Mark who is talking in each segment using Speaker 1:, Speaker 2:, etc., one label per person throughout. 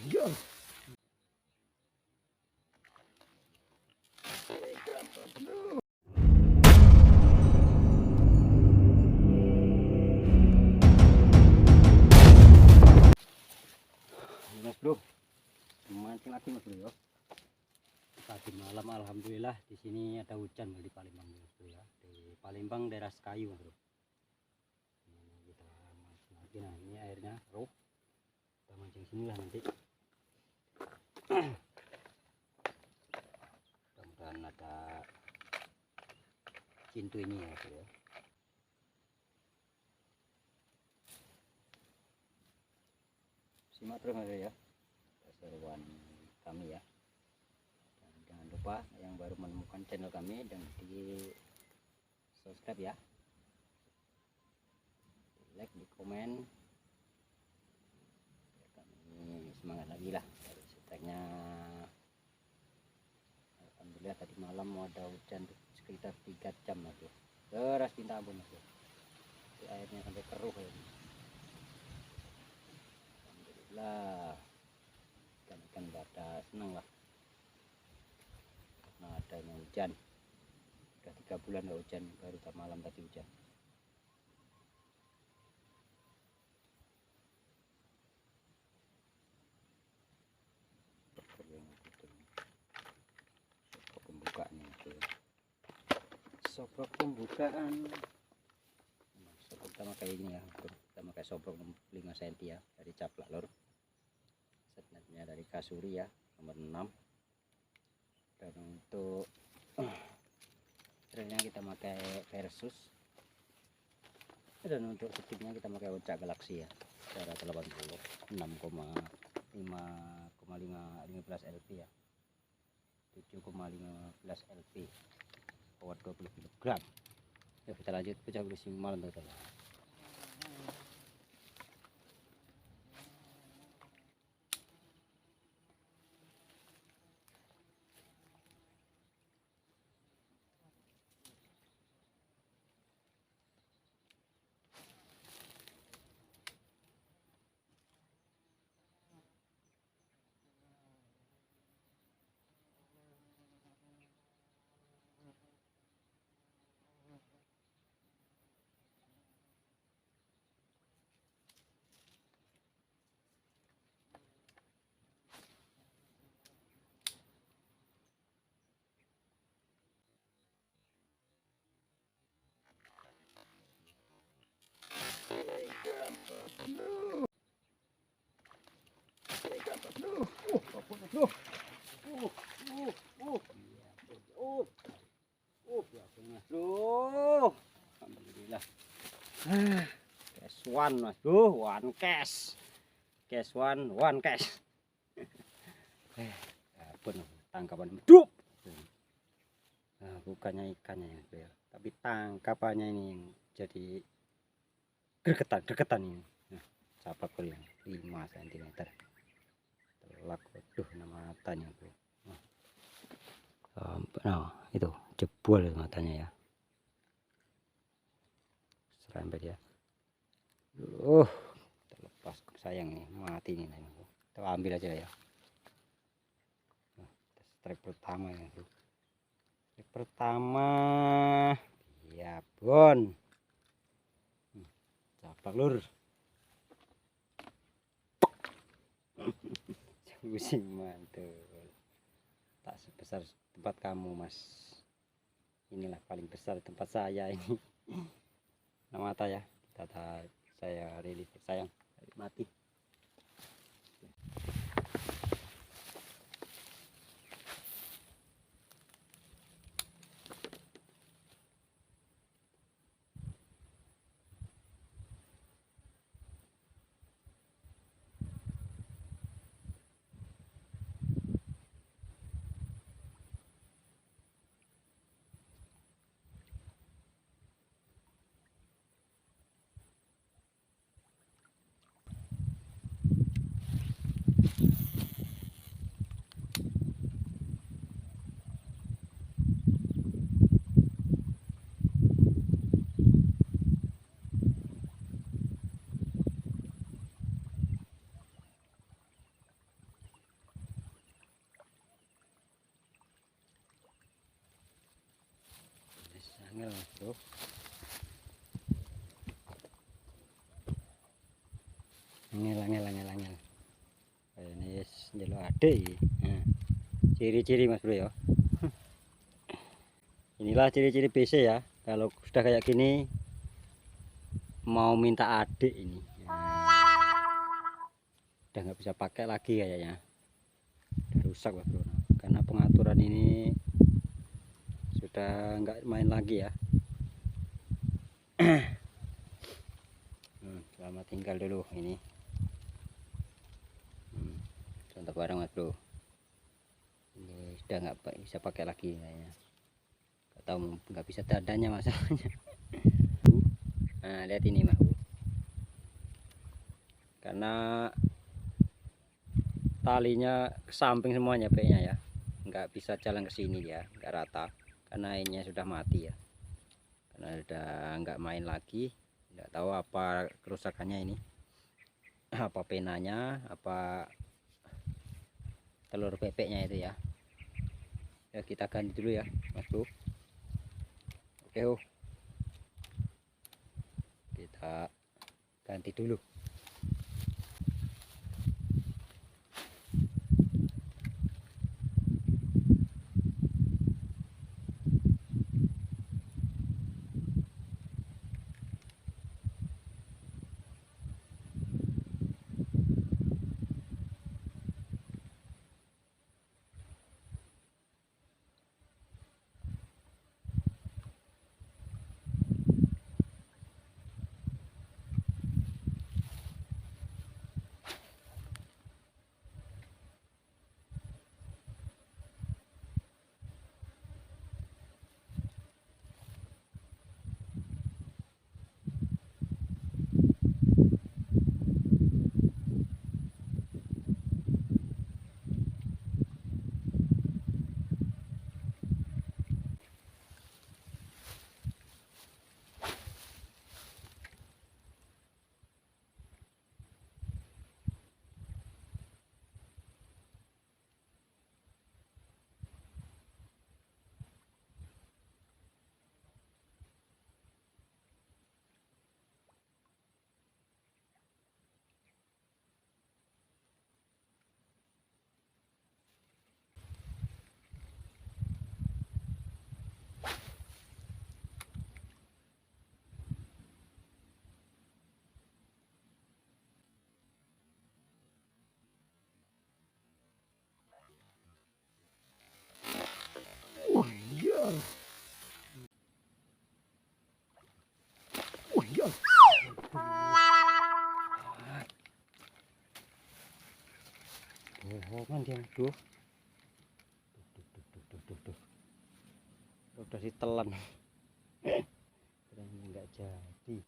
Speaker 1: Iya. Mas bro, mancing lagi mas bro ya. Tadi malam alhamdulillah di sini ada hujan di Palembang mas bro ya. Di Palembang daerah Sekayu mas bro. Ini kita mancing lagi, nah ini airnya roh. Kita mancing sini lah nanti. Mudah-mudahan ada cintu ini ya mas bro ya. Simak terus mas bro ya keseruan kami ya. Dan jangan lupa yang baru menemukan channel kami dan di subscribe ya, di like, di komen, biar kami semangat lagi lah. Seteknya alhamdulillah tadi malam ada hujan sekitar 3 jam mas bro, deras minta ampun mas bro. Airnya sampai keruh ya. Alhamdulillah ikan pada senang lah karena adanya hujan. Udah 3 bulan nggak hujan, baru malam tadi hujan. Sobrok pembukaan itu. Sobrok pembukaan. Sobrok kita pakai ini ya, kita pakai sobrok 5 cm ya dari caplak lor. Setnetnya dari Kasuri ya, nomor 6. Dan untuk trailnya kita pakai versus, dan untuk speednya kita pakai Oncak Galaxy ya, cara 80 6,15 LP ya, 7,15 LP, power 20 kg. Ya kita lanjut pecah bersih malam total. Alhamdulillah. Cash one mas bro, one cash. Cash one cash. Pun tangkapan hidup. Nah, bukannya ikannya ya, tapi tangkapannya ini yang jadi gregetan ini. Nah, capak yang 5 cm. Telak, waduh, nama matanya bro. Nah, itu jebol matanya ya. Serempet ya. Terlepas sayang ini, mati ini. Kita ambil aja ya. Nah, strike pertama ya bro. Strike pertama. Ya bon. Capak lur. Pusing mantul. Tak sebesar tempat kamu mas. Inilah paling besar tempat saya ini. Nah, mata ya. Saya rilis sayang mati. angel bro. Angel. Ini njaluk adek iki. Nah, ciri-ciri Mas Bro ya. Inilah ciri-ciri BC ya. Kalau sudah kayak gini mau minta adik ini. Udah nggak bisa pakai lagi kayaknya. Udah rusak Mas Bro. Karena pengaturan ini sudah nggak main lagi ya. Selamat tinggal dulu ini. Contoh barang Mas Bro. Ini sudah nggak bisa pakai lagi kayaknya. Nggak tahu, nggak bisa tandanya masalahnya. Nah lihat ini Mas Bro. Karena talinya ke samping semuanya kayaknya ya, nggak bisa jalan ke sini ya, nggak rata karena ini sudah mati ya, karena udah nggak main lagi. Nggak tahu apa kerusakannya ini, apa penanya, apa telur bebeknya itu ya. Ya kita ganti dulu ya Mas Bro. Oke kita ganti dulu. Bohongan dia, tuh. Udah ditelan. Ternyata nggak jadi.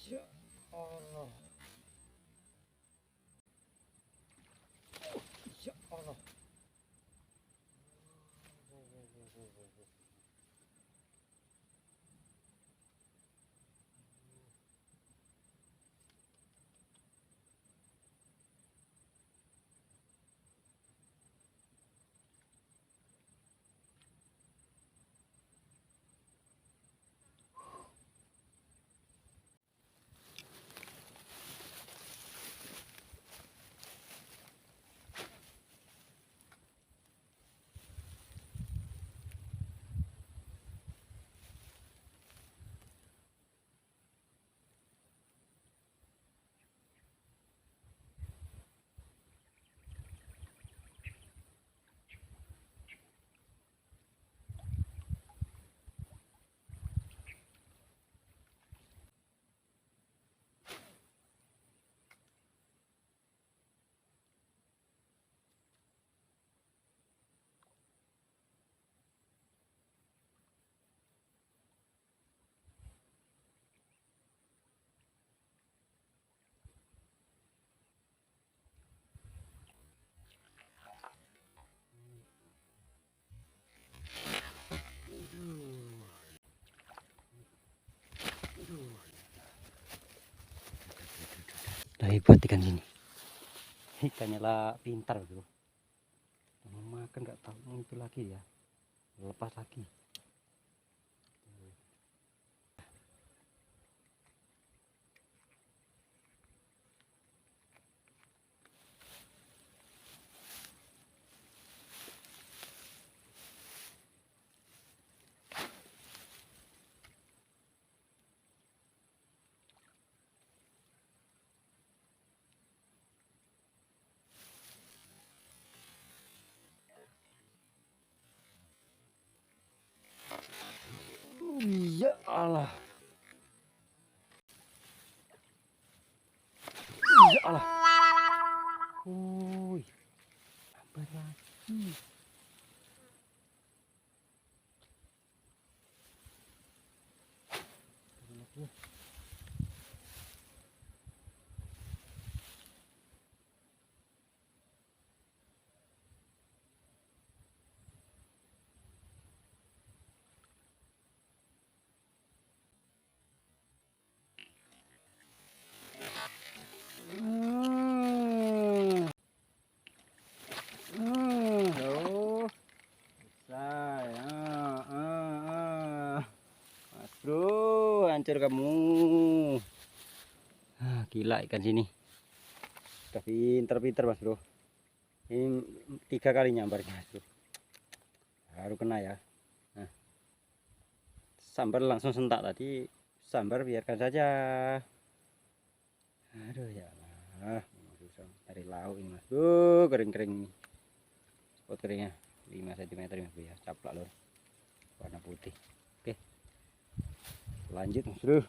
Speaker 1: Ya Allah. Ya Allah. hebat ikan sini. Ikannya lah pintar bro. Mau makan nggak tahu itu lagi ya. Lepas lagi. Iya Allah. Iya Allah. Woi. Apa lagi? Loh, selesai. Mas bro, hancur kamu. Gila ikan sini. Udah pinter-pinter mas bro. Ini 3 kali nyambarnya mas bro. Baru kena ya. Nah, sambar langsung sentak tadi. Sambar biarkan saja. Aduh ya Allah. Susah cari lauk ini mas bro. Kering-kering ini. Spot keringnya 5 cm mas bro ya. Caplak lor. Warna putih. Oke. Lanjut mas bro.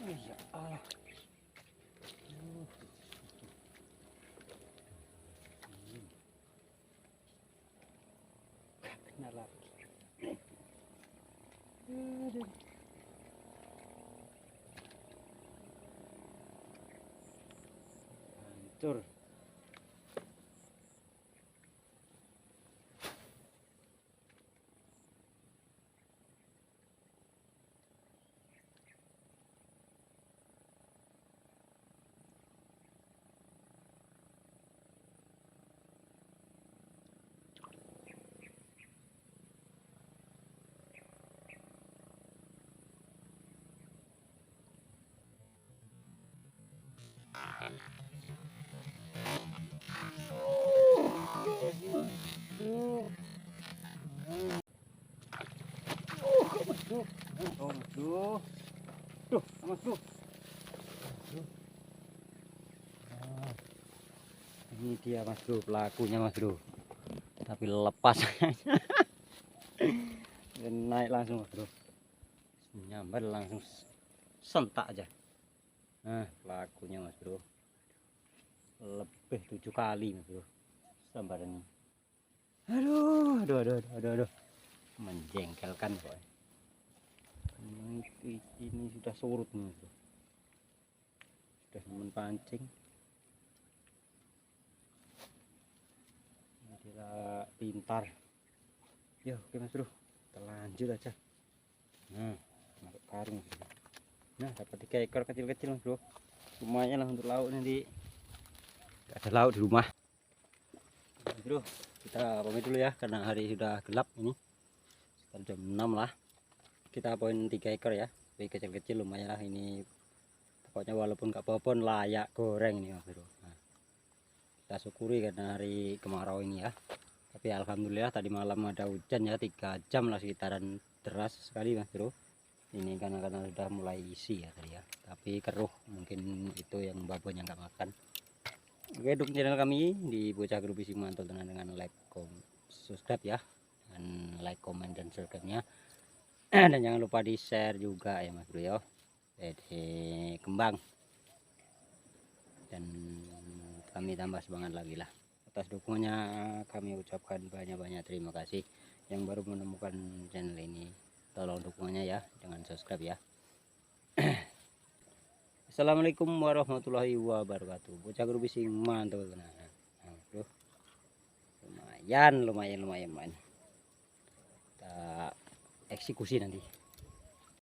Speaker 1: Ya Allah. Kena lagi. Aduh. Hancur. Tuh, mas bro. Ini dia mas bro, pelakunya mas bro. Tapi lepas. Dan naik langsung mas bro. Nyambar langsung sentak aja. Nah, pelakunya mas bro. Lebih 7 kali mas bro. Sambarannya. Aduh. Menjengkelkan kok. Ini sudah surut nih bro. Sudah teman pancing. Ini dia pintar. Ya oke mas bro, kita lanjut aja. Nah, masuk karung. Nah, dapat 3 ekor kecil-kecil mas bro. Lumayan lah untuk lauk nanti. Gak ada lauk di rumah. Mas bro, kita pamit dulu ya karena hari sudah gelap ini. Sekitar jam 6 lah. Kita poin 3 ekor ya. Tapi kecil-kecil lumayan lah ini. Pokoknya walaupun gak apa-apa layak goreng ini mas bro. Nah, kita syukuri karena hari kemarau ini ya. Tapi alhamdulillah tadi malam ada hujan ya 3 jam lah sekitaran, deras sekali mas bro. Ini karena sudah mulai isi ya tadi ya. Tapi keruh mungkin itu yang babonnya nggak makan. Oke, dukung channel kami di Bocah Grup Isi Mantul dengan like, subscribe ya. Dan like, komen dan subscribe-nya. Dan jangan lupa di share juga ya mas bro ya. Jadi kembang. Dan kami tambah semangat lagi lah. Atas dukungannya kami ucapkan banyak-banyak terima kasih. Yang baru menemukan channel ini, tolong dukungannya ya, dengan subscribe ya. Assalamualaikum warahmatullahi wabarakatuh. Bocah guru bising mantap tenan. Nah, bro. Lumayan. Kita eksekusi nanti.